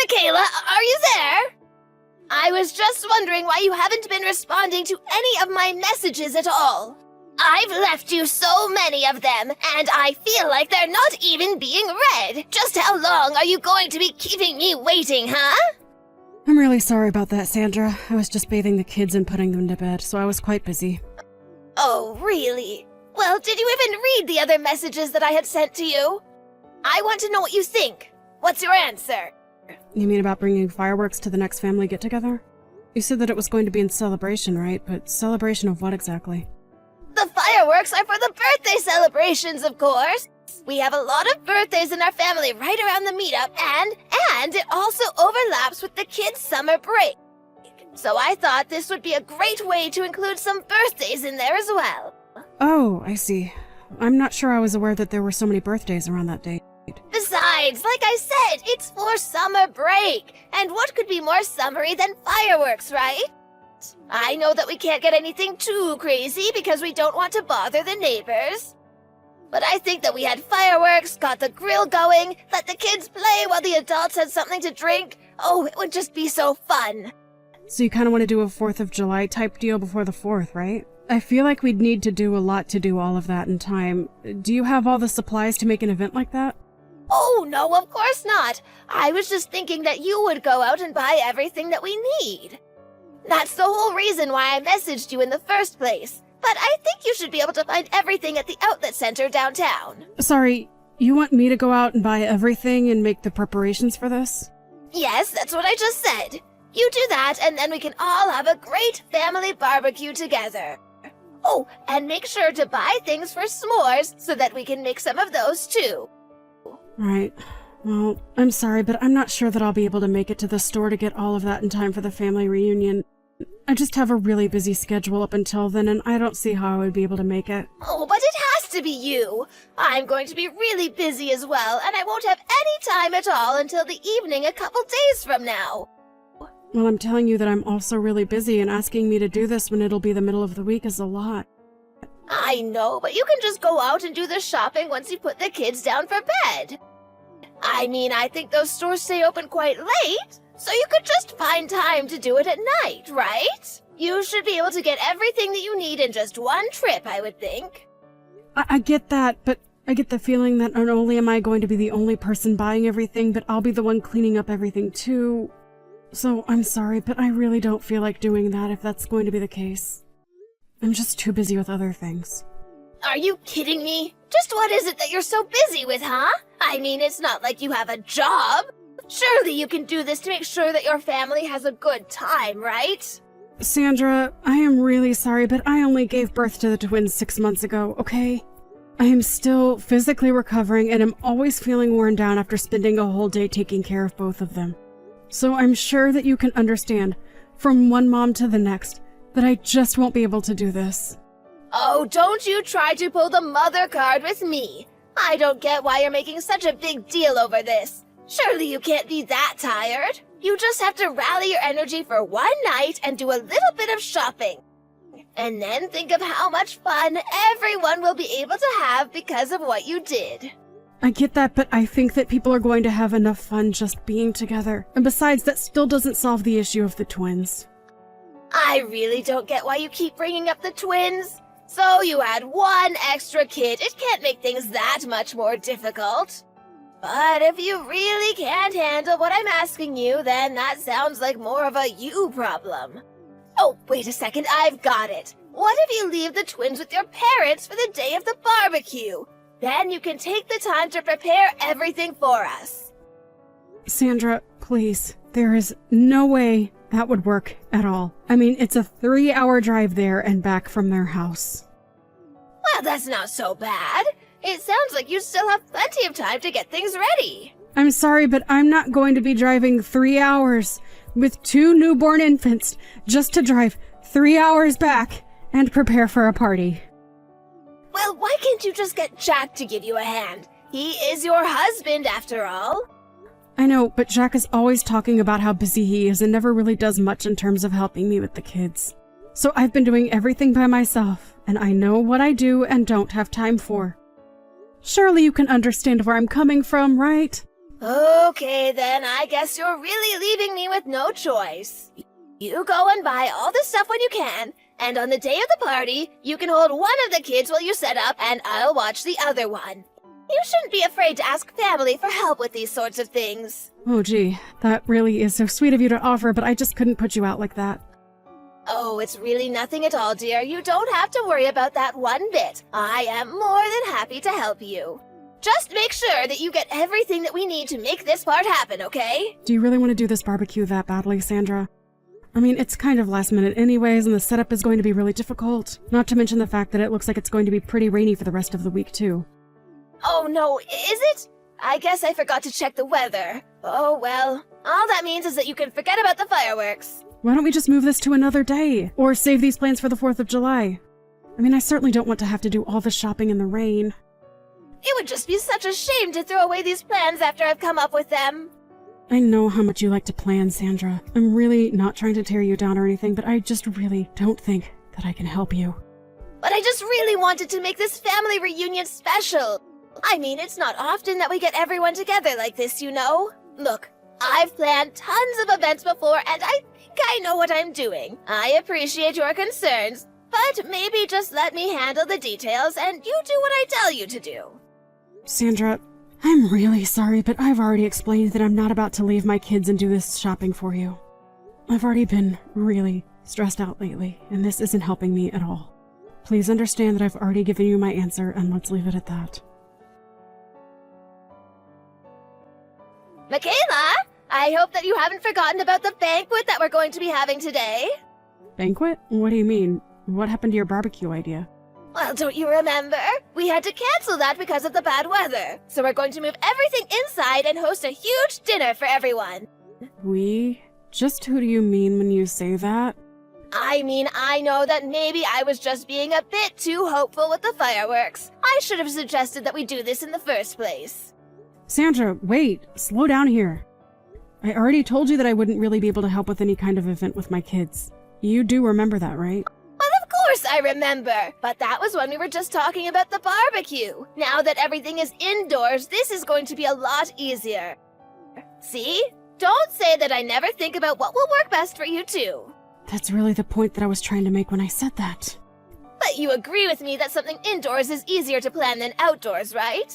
Michaela, are you there? I was just wondering why you haven't been responding to any of my messages at all. I've left you so many of them, and I feel like they're not even being read. Just how long are you going to be keeping me waiting, huh? I'm really sorry about that, Sandra. I was just bathing the kids and putting them to bed, so I was quite busy. Oh, really? Well, did you even read the other messages that I had sent to you? I want to know what you think. What's your answer? You mean about bringing fireworks to the next family get-together? You said that it was going to be in celebration, right? But celebration of what exactly? The fireworks are for the birthday celebrations, of course. We have a lot of birthdays in our family right around the meetup, and it also overlaps with the kids' summer break. So I thought this would be a great way to include some birthdays in there as well. Oh, I see. I'm not sure I was aware that there were so many birthdays around that date. Besides, like I said, it's for summer break. And what could be more summery than fireworks, right? I know that we can't get anything too crazy because we don't want to bother the neighbors. But I think that we had fireworks, got the grill going, let the kids play while the adults had something to drink. Oh, it would just be so fun. So you kind of want to do a 4th of July type deal before the 4th, right? I feel like we'd need to do a lot to do all of that in time. Do you have all the supplies to make an event like that? Oh, no, of course not. I was just thinking that you would go out and buy everything that we need. That's the whole reason why I messaged you in the first place. But I think you should be able to find everything at the outlet center downtown. Sorry, you want me to go out and buy everything and make the preparations for this? Yes, that's what I just said. You do that, and then we can all have a great family barbecue together. Oh, and make sure to buy things for s'mores so that we can make some of those too. Right. Well, I'm sorry, but I'm not sure that I'll be able to make it to the store to get all of that in time for the family reunion. I just have a really busy schedule up until then, and I don't see how I would be able to make it. Oh, but it has to be you. I'm going to be really busy as well, and I won't have any time at all until the evening a couple days from now. Well, I'm telling you that I'm also really busy, and asking me to do this when it'll be the middle of the week is a lot. I know, but you can just go out and do the shopping once you put the kids down for bed. I mean, I think those stores stay open quite late, so you could just find time to do it at night, right? You should be able to get everything that you need in just one trip, I would think. I get that, but I get the feeling that not only am I going to be the only person buying everything, but I'll be the one cleaning up everything too. So I'm sorry, but I really don't feel like doing that if that's going to be the case. I'm just too busy with other things. Are you kidding me? Just what is it that you're so busy with, huh? I mean, it's not like you have a job. Surely you can do this to make sure that your family has a good time, right? Sandra, I am really sorry, but I only gave birth to the twins 6 months ago, okay? I am still physically recovering and am always feeling worn down after spending a whole day taking care of both of them. So I'm sure that you can understand, from one mom to the next, that I just won't be able to do this. Oh, don't you try to pull the mother card with me. I don't get why you're making such a big deal over this. Surely you can't be that tired. You just have to rally your energy for one night and do a little bit of shopping. And then think of how much fun everyone will be able to have because of what you did. I get that, but I think that people are going to have enough fun just being together. And besides, that still doesn't solve the issue of the twins. I really don't get why you keep bringing up the twins. So you had one extra kid. It can't make things that much more difficult. But if you really can't handle what I'm asking you, then that sounds like more of a you problem. Oh, wait a second, I've got it. What if you leave the twins with your parents for the day of the barbecue? Then you can take the time to prepare everything for us. Sandra, please. There is no way that would work at all. I mean, it's a 3-hour drive there and back from their house. Well, that's not so bad. It sounds like you still have plenty of time to get things ready. I'm sorry, but I'm not going to be driving 3 hours with 2 newborn infants just to drive 3 hours back and prepare for a party. Well, why can't you just get Jack to give you a hand? He is your husband, after all. I know, but Jack is always talking about how busy he is and never really does much in terms of helping me with the kids. So I've been doing everything by myself, and I know what I do and don't have time for. Surely you can understand where I'm coming from, right? Okay, then I guess you're really leaving me with no choice. You go and buy all the stuff when you can, and on the day of the party, you can hold one of the kids while you set up, and I'll watch the other one. You shouldn't be afraid to ask family for help with these sorts of things. Oh gee, that really is so sweet of you to offer, but I just couldn't put you out like that. Oh, it's really nothing at all, dear. You don't have to worry about that one bit. I am more than happy to help you. Just make sure that you get everything that we need to make this part happen, okay? Do you really want to do this barbecue that badly, Sandra? I mean, it's kind of last minute anyways, and the setup is going to be really difficult. Not to mention the fact that it looks like it's going to be pretty rainy for the rest of the week, too. Oh no, is it? I guess I forgot to check the weather. Oh well, all that means is that you can forget about the fireworks. Why don't we just move this to another day? Or save these plans for the 4th of July? I mean, I certainly don't want to have to do all the shopping in the rain. It would just be such a shame to throw away these plans after I've come up with them. I know how much you like to plan, Sandra. I'm really not trying to tear you down or anything, but I just really don't think that I can help you. But I just really wanted to make this family reunion special. I mean, it's not often that we get everyone together like this, you know? Look, I've planned tons of events before, and I think I know what I'm doing. I appreciate your concerns, but maybe just let me handle the details and you do what I tell you to do. Sandra, I'm really sorry, but I've already explained that I'm not about to leave my kids and do this shopping for you. I've already been really stressed out lately, and this isn't helping me at all. Please understand that I've already given you my answer, and let's leave it at that. Michaela, I hope that you haven't forgotten about the banquet that we're going to be having today. Banquet? What do you mean? What happened to your barbecue idea? Well, don't you remember? We had to cancel that because of the bad weather. So we're going to move everything inside and host a huge dinner for everyone. We? Just who do you mean when you say that? I mean, I know that maybe I was just being a bit too hopeful with the fireworks. I should have suggested that we do this in the first place. Sandra, wait. Slow down here. I already told you that I wouldn't really be able to help with any kind of event with my kids. You do remember that, right? Well, of course I remember. But that was when we were just talking about the barbecue. Now that everything is indoors, this is going to be a lot easier. See? Don't say that I never think about what will work best for you too. That's really the point that I was trying to make when I said that. But you agree with me that something indoors is easier to plan than outdoors, right?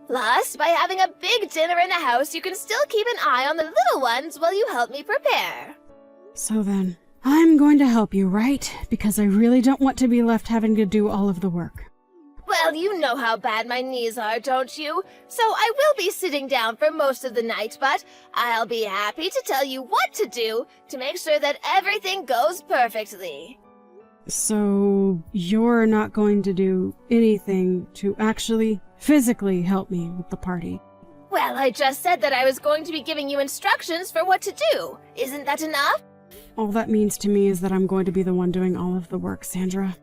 Plus, by having a big dinner in the house, you can still keep an eye on the little ones while you help me prepare. So then, I'm going to help you, right? Because I really don't want to be left having to do all of the work. Well, you know how bad my knees are, don't you? So I will be sitting down for most of the night, but I'll be happy to tell you what to do to make sure that everything goes perfectly. So, you're not going to do anything to actually physically help me with the party? Well, I just said that I was going to be giving you instructions for what to do. Isn't that enough? All that means to me is that I'm going to be the one doing all of the work, Sandra.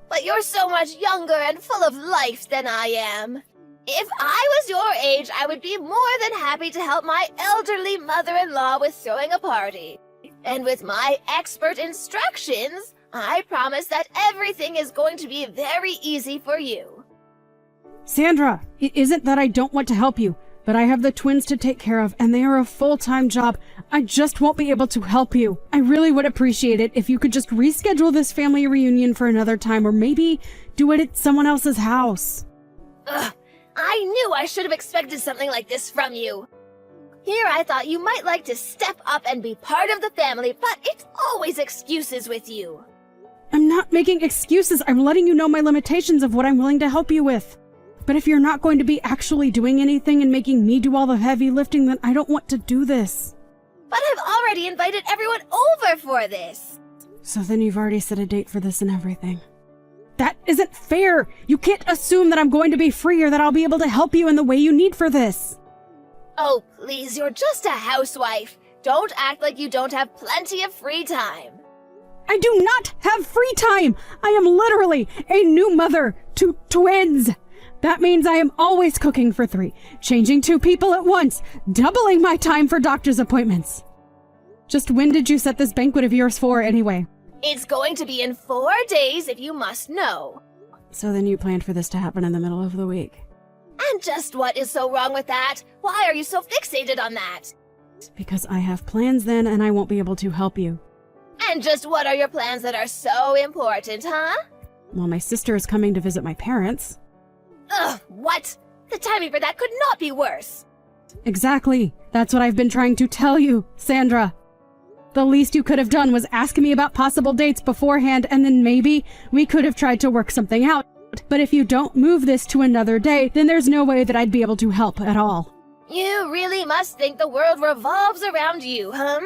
But you're so much younger and full of life than I am. If I was your age, I would be more than happy to help my elderly mother-in-law with throwing a party. And with my expert instructions, I promise that everything is going to be very easy for you. Sandra, it isn't that I don't want to help you, but I have the twins to take care of, and they are a full-time job. I just won't be able to help you. I really would appreciate it if you could just reschedule this family reunion for another time, or maybe do it at someone else's house. Ugh, I knew I should have expected something like this from you. Here I thought you might like to step up and be part of the family, but it's always excuses with you. I'm not making excuses. I'm letting you know my limitations of what I'm willing to help you with. But if you're not going to be actually doing anything and making me do all the heavy lifting, then I don't want to do this. But I've already invited everyone over for this. So then you've already set a date for this and everything. That isn't fair! You can't assume that I'm going to be free or that I'll be able to help you in the way you need for this. Oh, please, you're just a housewife. Don't act like you don't have plenty of free time. I do not have free time! I am literally a new mother to twins! That means I am always cooking for 3, changing 2 people at once, doubling my time for doctor's appointments. Just when did you set this banquet of yours for, anyway? It's going to be in 4 days if you must know. So then you planned for this to happen in the middle of the week. And just what is so wrong with that? Why are you so fixated on that? Because I have plans then and I won't be able to help you. And just what are your plans that are so important, huh? Well, my sister is coming to visit my parents. Ugh, what? The timing for that could not be worse. Exactly. That's what I've been trying to tell you, Sandra. The least you could have done was ask me about possible dates beforehand, and then maybe we could have tried to work something out. But if you don't move this to another day, then there's no way that I'd be able to help at all. You really must think the world revolves around you, huh?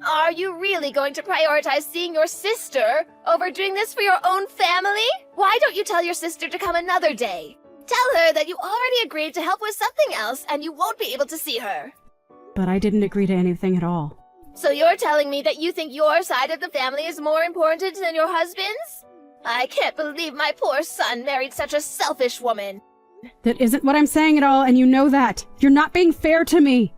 Are you really going to prioritize seeing your sister over doing this for your own family? Why don't you tell your sister to come another day? Tell her that you already agreed to help with something else and you won't be able to see her. But I didn't agree to anything at all. So you're telling me that you think your side of the family is more important than your husband's? I can't believe my poor son married such a selfish woman. That isn't what I'm saying at all, and you know that. You're not being fair to me.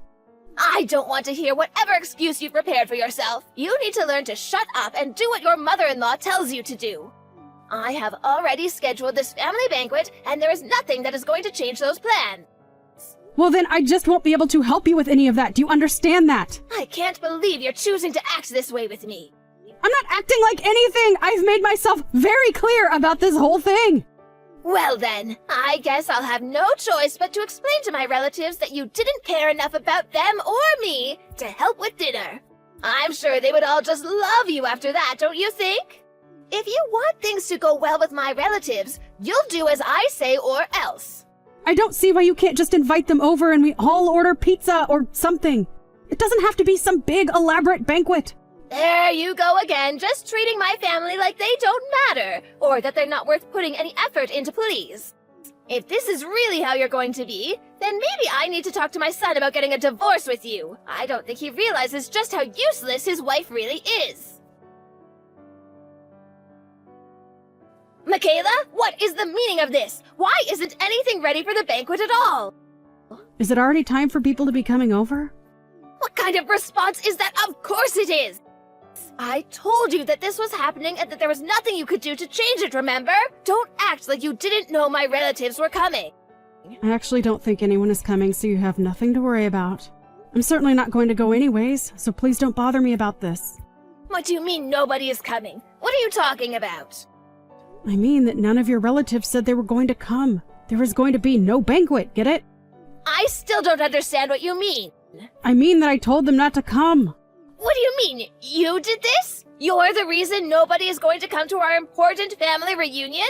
I don't want to hear whatever excuse you've prepared for yourself. You need to learn to shut up and do what your mother-in-law tells you to do. I have already scheduled this family banquet, and there is nothing that is going to change those plans. Well, then I just won't be able to help you with any of that. Do you understand that? I can't believe you're choosing to act this way with me. I'm not acting like anything. I've made myself very clear about this whole thing. Well then, I guess I'll have no choice but to explain to my relatives that you didn't care enough about them or me to help with dinner. I'm sure they would all just love you after that, don't you think? If you want things to go well with my relatives, you'll do as I say or else. I don't see why you can't just invite them over and we all order pizza or something. It doesn't have to be some big, elaborate banquet. There you go again, just treating my family like they don't matter, or that they're not worth putting any effort into please. If this is really how you're going to be, then maybe I need to talk to my son about getting a divorce with you. I don't think he realizes just how useless his wife really is. Michaela, what is the meaning of this? Why isn't anything ready for the banquet at all? Is it already time for people to be coming over? What kind of response is that? Of course it is! I told you that this was happening and that there was nothing you could do to change it, remember? Don't act like you didn't know my relatives were coming. I actually don't think anyone is coming, so you have nothing to worry about. I'm certainly not going to go anyways, so please don't bother me about this. What do you mean nobody is coming? What are you talking about? I mean that none of your relatives said they were going to come. There was going to be no banquet, get it? I still don't understand what you mean. I mean that I told them not to come. What do you mean? You did this? You're the reason nobody is going to come to our important family reunion?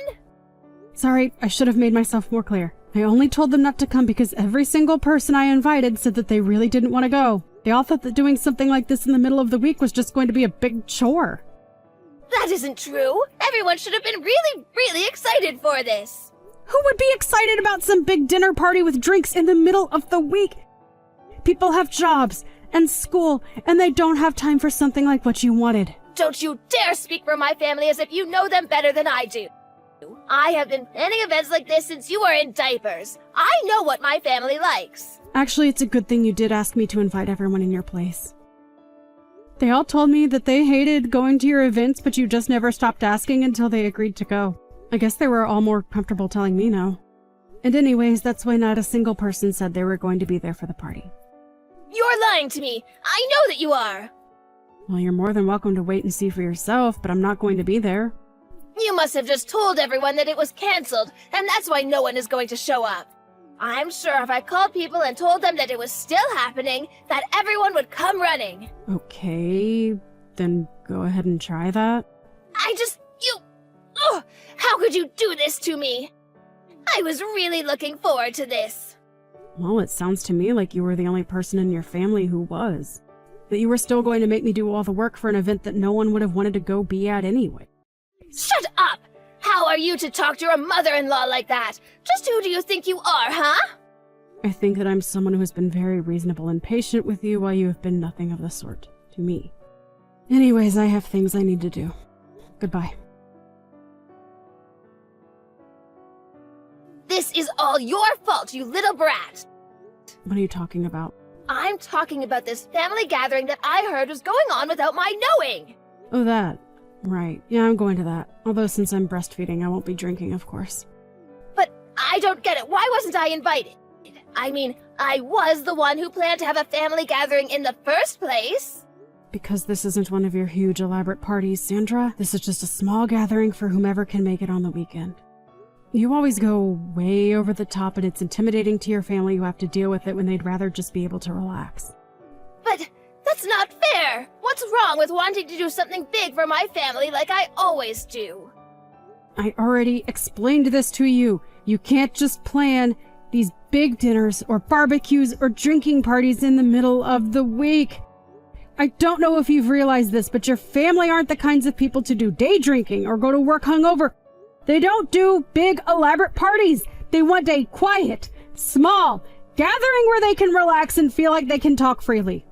Sorry, I should have made myself more clear. I only told them not to come because every single person I invited said that they really didn't want to go. They all thought that doing something like this in the middle of the week was just going to be a big chore. That isn't true. Everyone should have been really excited for this. Who would be excited about some big dinner party with drinks in the middle of the week? People have jobs and school, and they don't have time for something like what you wanted. Don't you dare speak for my family as if you know them better than I do. I have been planning events like this since you were in diapers. I know what my family likes. Actually, it's a good thing you did ask me to invite everyone in your place. They all told me that they hated going to your events, but you just never stopped asking until they agreed to go. I guess they were all more comfortable telling me no. And anyways, that's why not a single person said they were going to be there for the party. You're lying to me. I know that you are. Well, you're more than welcome to wait and see for yourself, but I'm not going to be there. You must have just told everyone that it was canceled, and that's why no one is going to show up. I'm sure if I called people and told them that it was still happening, that everyone would come running. Okay, then go ahead and try that. Ugh, how could you do this to me? I was really looking forward to this. Well, it sounds to me like you were the only person in your family who was. That you were still going to make me do all the work for an event that no one would have wanted to go be at anyway. Shut up! How are you to talk to your mother-in-law like that? Just who do you think you are, huh? I think that I'm someone who has been very reasonable and patient with you while you have been nothing of the sort to me. Anyways, I have things I need to do. Goodbye. This is all your fault, you little brat! What are you talking about? I'm talking about this family gathering that I heard was going on without my knowing! Oh, that. Right. Yeah, I'm going to that. Although since I'm breastfeeding, I won't be drinking, of course. But I don't get it. Why wasn't I invited? I mean, I was the one who planned to have a family gathering in the first place. Because this isn't one of your huge elaborate parties, Sandra. This is just a small gathering for whomever can make it on the weekend. You always go way over the top, and it's intimidating to your family who have to deal with it when they'd rather just be able to relax. But that's not fair. What's wrong with wanting to do something big for my family like I always do? I already explained this to you. You can't just plan these big dinners or barbecues or drinking parties in the middle of the week. I don't know if you've realized this, but your family aren't the kinds of people to do day drinking or go to work hungover. They don't do big, elaborate parties. They want a quiet, small gathering where they can relax and feel like they can talk freely.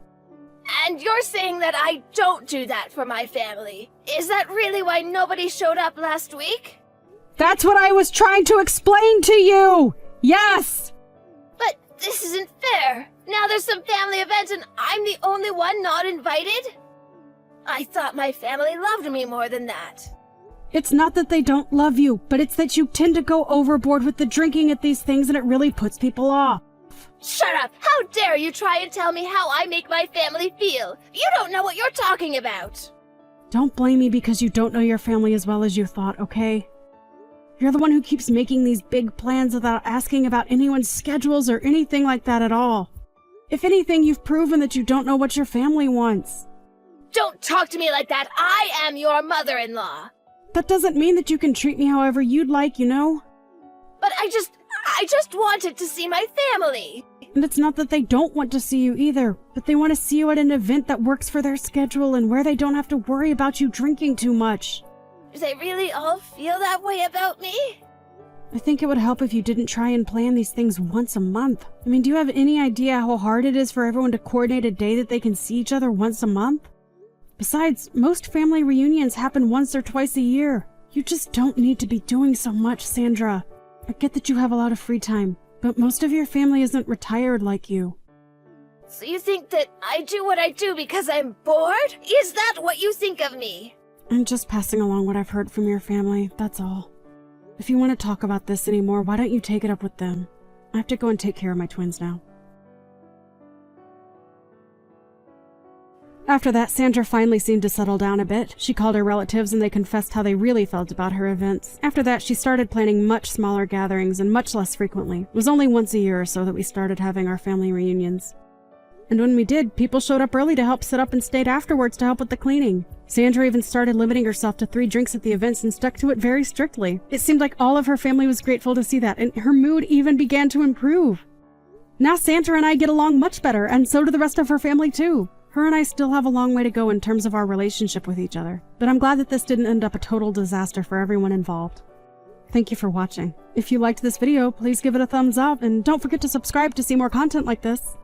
And you're saying that I don't do that for my family? Is that really why nobody showed up last week? That's what I was trying to explain to you! Yes! But this isn't fair. Now there's some family event and I'm the only one not invited? I thought my family loved me more than that. It's not that they don't love you, but it's that you tend to go overboard with the drinking at these things and it really puts people off. Shut up! How dare you try and tell me how I make my family feel? You don't know what you're talking about! Don't blame me because you don't know your family as well as you thought, okay? You're the one who keeps making these big plans without asking about anyone's schedules or anything like that at all. If anything, you've proven that you don't know what your family wants. Don't talk to me like that! I am your mother-in-law! That doesn't mean that you can treat me however you'd like, you know? But I just wanted to see my family! And it's not that they don't want to see you either, but they want to see you at an event that works for their schedule and where they don't have to worry about you drinking too much. Do they really all feel that way about me? I think it would help if you didn't try and plan these things once a month. I mean, do you have any idea how hard it is for everyone to coordinate a day that they can see each other once a month? Besides, most family reunions happen once or twice a year. You just don't need to be doing so much, Sandra. I get that you have a lot of free time, but most of your family isn't retired like you. So you think that I do what I do because I'm bored? Is that what you think of me? I'm just passing along what I've heard from your family, that's all. If you want to talk about this anymore, why don't you take it up with them? I have to go and take care of my twins now. After that, Sandra finally seemed to settle down a bit. She called her relatives and they confessed how they really felt about her events. After that, she started planning much smaller gatherings and much less frequently. It was only once a year or so that we started having our family reunions. And when we did, people showed up early to help set up and stayed afterwards to help with the cleaning. Sandra even started limiting herself to 3 drinks at the events and stuck to it very strictly. It seemed like all of her family was grateful to see that, and her mood even began to improve. Now Sandra and I get along much better, and so do the rest of her family too. Her and I still have a long way to go in terms of our relationship with each other, but I'm glad that this didn't end up a total disaster for everyone involved. Thank you for watching. If you liked this video, please give it a thumbs up, and don't forget to subscribe to see more content like this.